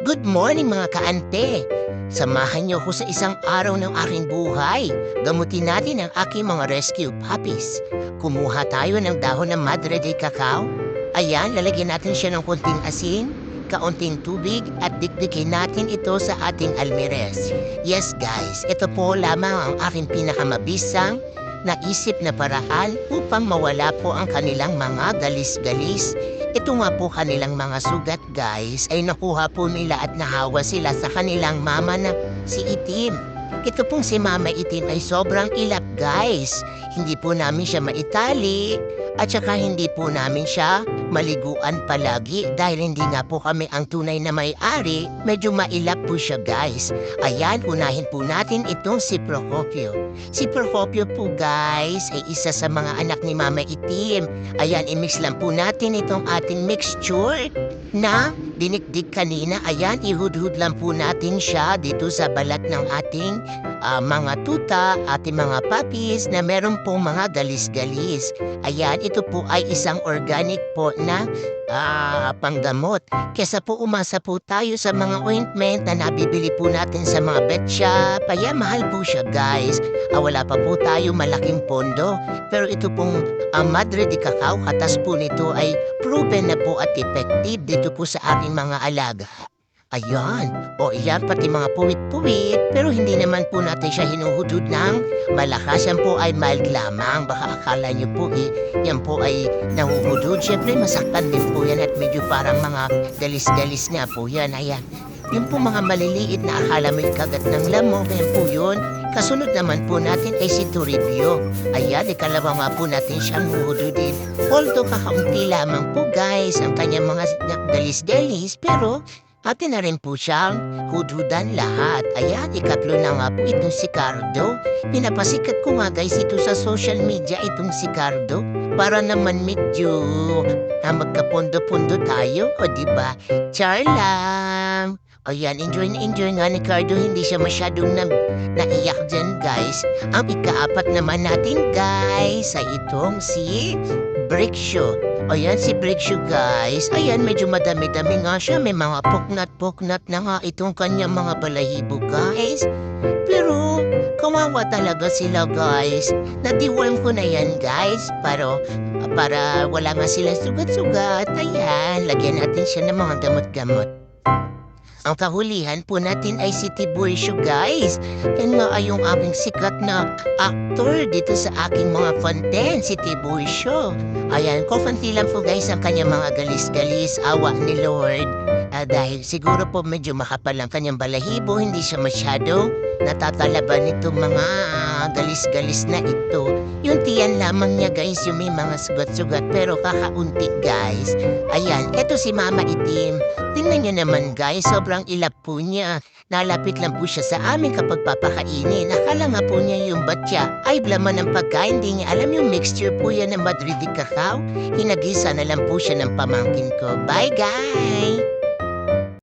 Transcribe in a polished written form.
Good morning mga kaante! Samahan niyo ko sa isang araw ng aking buhay. Gamutin natin ang aking mga rescue puppies. Kumuha tayo ng dahon ng Madre de Cacao. Ayan, lalagyan natin siya ng konting asin, kaunting tubig at dikdikin natin ito sa ating almirez. Yes guys, ito po lamang ang aking pinakamabisang naisip na paraan upang mawala po ang kanilang mga galis-galis. Ito nga po kanilang mga sugat guys ay nakuha po nila at nahawa sila sa kanilang mama na si Itim. Ito pong si Mama Itim ay sobrang ilap guys. Hindi po namin siya maitali at saka hindi po namin siya maliguan palagi dahil hindi nga po kami ang tunay na may-ari. Medyo mailap po siya guys. Ayan, unahin po natin itong si Procopio. Si Procopio po guys ay isa sa mga anak ni Mama Itim. Ayan, imix lang po natin itong ating mixture na dinikdik kanina. Ayan, ihudhud lang po natin siya dito sa balat ng ating mga tuta, ating mga puppies na meron pong mga galis-galis. Ayan, ito po ay isang organic po na panggamot. Kesa po umasa po tayo sa mga ointment na nabibili po natin sa mga pet shop. Ayan, mahal po siya guys. Wala pa po tayo malaking pondo. Pero ito pong Madre de Cacao, katas po nito ay proven na po at effective dito po sa aking mga alaga. Ayan, o iyan pati mga puwit-puwit, pero hindi naman po natin siya hinuhudod ng malakas. Yan po ay mild lamang, baka akala nyo po yan po ay nahuhudod. Siyempre masaktan din po yan at medyo parang mga galis-galis nga po yan. Ayan, yung po mga maliliit na akala mo kagat ng lamok, yan po yun. Kasunod naman po natin ay si Toribio. Ayan, ikalawa nga po natin siyang huhududin. Although kakaunti lamang po guys ang kanyang mga galis-galis, pero atin na rin po siyang hudhudan lahat. Ayan, ikatlo na nga po itong si Cardo. Pinapasikat ko nga guys ito sa social media itong si Cardo. Para naman medyo magkapondo-pondo tayo, o diba? Char lang! Ayan, enjoy na enjoy nga ni Cardo. Hindi siya masyadong naiyak dyan guys. Ang ikaapat naman natin guys ay itong si Brixio. Ayan si Brixio guys. Ayan, medyo madami-dami nga siya. May mga poknat-poknat na nga itong kanyang mga balahibo guys. Pero kawawa talaga sila guys. Na-deworm ko na yan guys. Para wala nga sila sugat-sugat. Ayan, lagyan natin siya ng mga gamot-gamot. Ang kahulihan po natin ay si Tiburcio guys. Yan nga ay yung aming sikat na actor dito sa aking mga content, si Tiburcio. Ayan, konti lang po guys ang kanyang mga galis-galis, awa ni Lord. Dahil siguro po medyo makapal ang kanyang balahibo, hindi siya masyado natatalaban itong mga galis-galis na ito. Yung tiyan lamang niya guys, yung may mga sugat-sugat pero kakaunti guys. Ayan, eto si Mama Itim. Tingnan niyo naman guys, sobrang ilap po niya. Nalapit lang po siya sa amin kapag papakainin. Akala nga po niya yung batya ay blaman ng pagkain. Hindi niya alam yung mixture po yan ng Madre de Cacao. Hinagisa na lang po siya ng pamangkin ko. Bye guys!